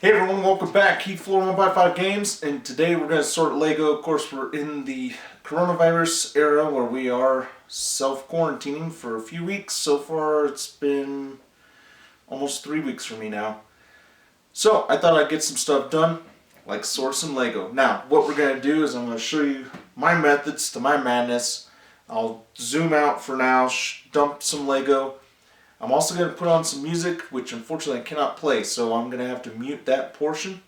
Hey everyone, welcome back. Heat Floor 1x5 Games, and today we're going to sort Lego. Of course, we're in the coronavirus era where we are self-quarantining for a few weeks. So far, it's been almost 3 weeks for me now. So, I thought I'd get some stuff done, like sort some Lego. Now, what we're going to do is I'm going to show you my methods to my madness. I'll zoom out for now, dump some Lego. I'm also going to put on some music, which unfortunately I cannot play, so I'm going to have to mute that portion.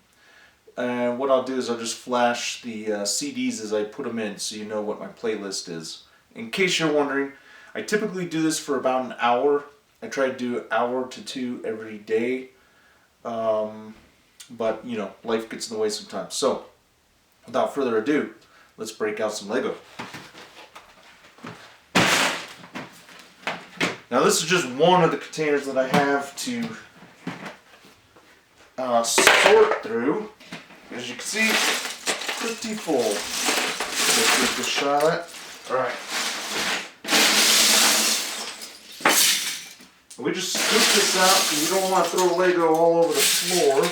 And what I'll do is I'll just flash the CDs as I put them in, so you know what my playlist is. In case you're wondering, I typically do this for about an hour. I try to do an hour to 2 every day, but you know, life gets in the way sometimes. So, without further ado, let's break out some Lego. Now this is just one of the containers that I have to sort through. As you can see, it's pretty full. Let's give this a shot at that. Alright. We just scoop this out because you don't want to throw Lego all over the floor.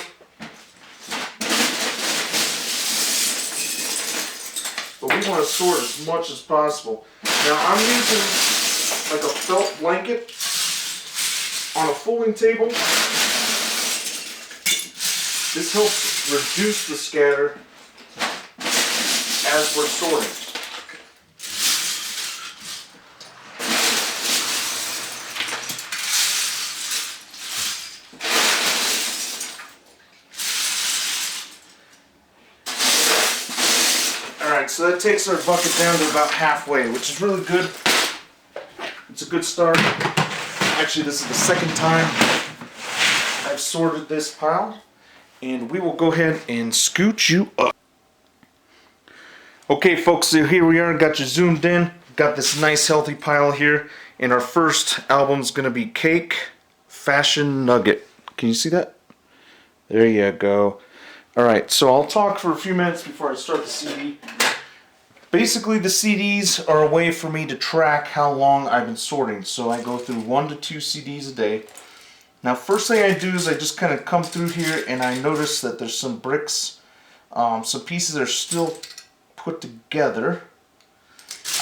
But we want to sort as much as possible. Now I'm using like a felt blanket on a folding table. This helps reduce the scatter as we're sorting. Alright, so that takes our bucket down to about halfway, which is really good. It's a good start. Actually, this is the second time I've sorted this pile, and we will go ahead and scoot you up. Okay folks, so here we are, got you zoomed in, got this nice healthy pile here, and our first album's gonna be Cake Fashion Nugget. Can you see that? There you go. Alright, so I'll talk for a few minutes before I start the CD. Basically, the CDs are a way for me to track how long I've been sorting. So I go through 1 to 2 CDs a day. Now, first thing I do is I just kind of come through here and I notice that there's some bricks. Some pieces are still put together.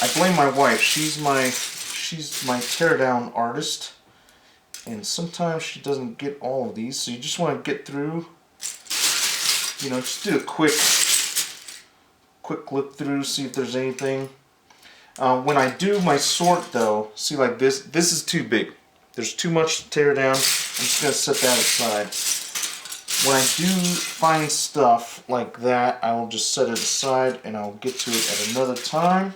I blame my wife. She's my teardown artist. And sometimes she doesn't get all of these. So you just want to get through. You know, just do a quick look through, see if there's anything. When I do my sort though, see like this is too big. There's too much to tear down. I'm just going to set that aside. When I do find stuff like that, I will just set it aside and I'll get to it at another time.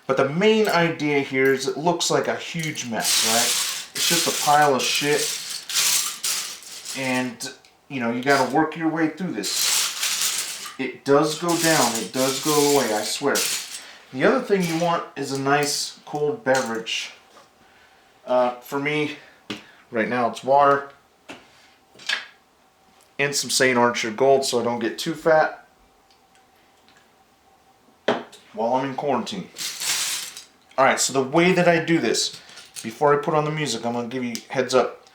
But the main idea here is it looks like a huge mess, right? It's just a pile of shit. And, you know, you got to work your way through this. It does go down, it does go away, I swear. The other thing you want is a nice cold beverage. For me, right now it's water. And some St. Archer Gold so I don't get too fat while I'm in quarantine. Alright, so the way that I do this, before I put on the music, I'm going to give you a heads up.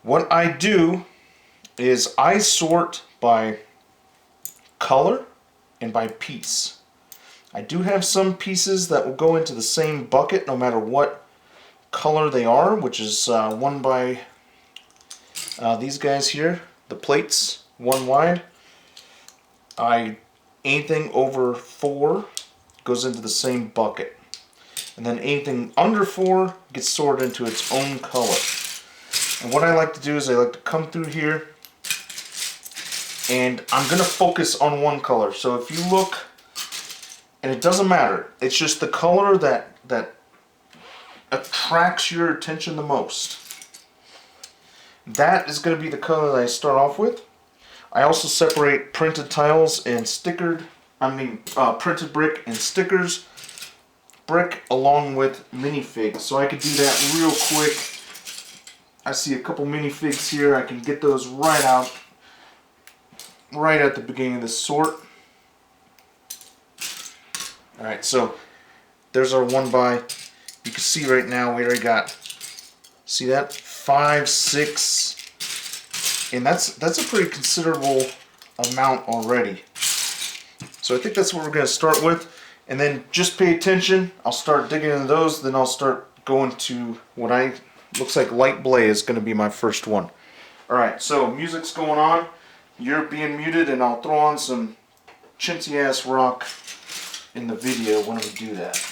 What I do is I sort by color and by piece. I do have some pieces that will go into the same bucket no matter what color they are, which is one by these guys here, the plates, 1 wide. Anything over 4 goes into the same bucket, and then anything under 4 gets sorted into its own color. And what I like to do is I like to come through here, and I'm going to focus on one color. So if you look, and it doesn't matter, it's just the color that attracts your attention the most. That is going to be the color that I start off with. I also separate printed tiles and printed brick and stickers brick along with minifigs. So I could do that real quick. I see a couple minifigs here. I can get those right out. Right at the beginning of the sort. Alright, so there's our 1 by. You can see right now we already got, see that? 5, 6, And that's a pretty considerable amount already. So I think that's what we're going to start with. And then just pay attention. I'll start digging into those, then I'll start going to what looks like light blay is going to be my first one. Alright, so music's going on. You're being muted, and I'll throw on some chintzy ass rock in the video when we do that.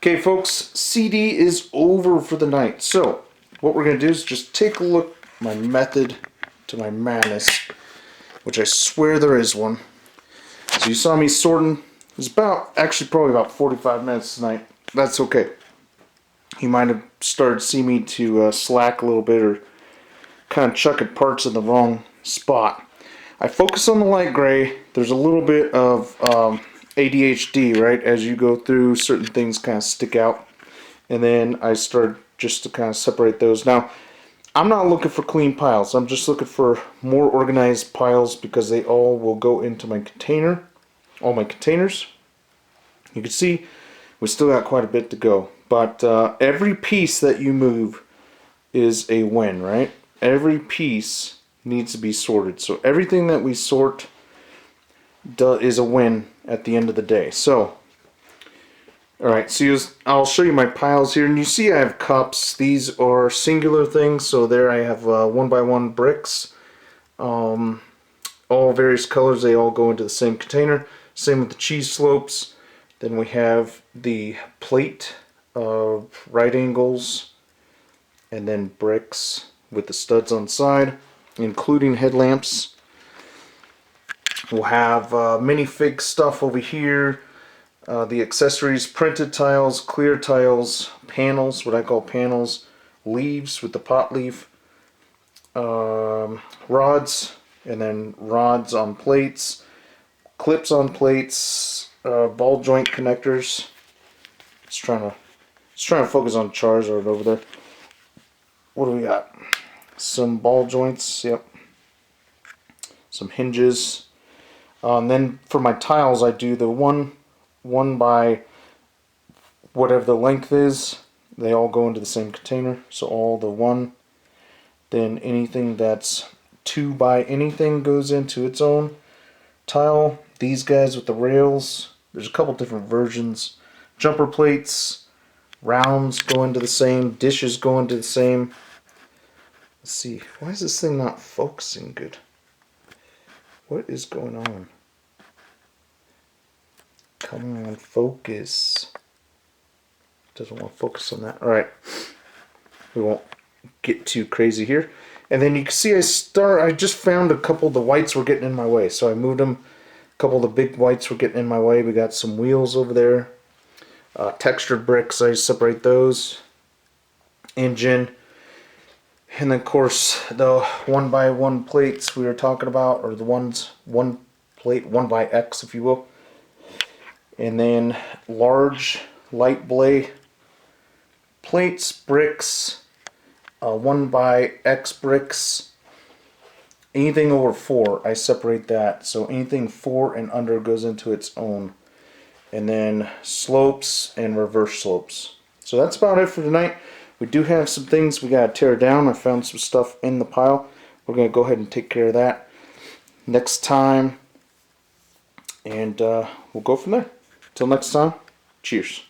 Okay, folks, CD is over for the night. So, what we're going to do is just take a look at my method to my madness, which I swear there is one. So you saw me sorting. It was probably about 45 minutes tonight. That's okay. You might have started to see me to slack a little bit or kind of chucking parts in the wrong spot. I focus on the light gray. There's a little bit of ADHD, right? As you go through, certain things kind of stick out. And then I start just to kind of separate those. Now, I'm not looking for clean piles. I'm just looking for more organized piles because they all will go into my container. All my containers. You can see we still got quite a bit to go. But every piece that you move is a win, right? Every piece needs to be sorted. So everything that we sort is a win at the end of the day. So, alright, so I'll show you my piles here. And you see I have cups. These are singular things. So there I have 1x1 bricks. All various colors. They all go into the same container. Same with the cheese slopes. Then we have the plate of right angles. And then bricks with the studs on the side, including headlamps. We'll have minifig stuff over here. The accessories, printed tiles, clear tiles, panels, what I call panels, leaves with the pot leaf, rods, and then rods on plates, clips on plates, ball joint connectors. Just trying to focus on Charizard over there. What do we got? Some ball joints, yep. Some hinges. And then for my tiles, I do the one by whatever the length is. They all go into the same container. So all the one. Then anything that's 2 by anything goes into its own tile. These guys with the rails. There's a couple different versions. Jumper plates. Rounds go into the same. Dishes go into the same. Let's see. Why is this thing not focusing good? What is going on? Come on, focus. Doesn't want to focus on that. Alright. We won't get too crazy here. And then you can see I just found a couple of the whites were getting in my way. So I moved them. A couple of the big whites were getting in my way. We got some wheels over there. Textured bricks, I separate those. Engine. And then of course the 1x1 plates we were talking about, or the one plate, 1x if you will. And then large light blade plates, bricks, 1x bricks. Anything over 4, I separate that. So anything 4 and under goes into its own. And then slopes and reverse slopes. So that's about it for tonight. We do have some things we got to tear down. I found some stuff in the pile. We're going to go ahead and take care of that next time. And we'll go from there. Till next time, cheers.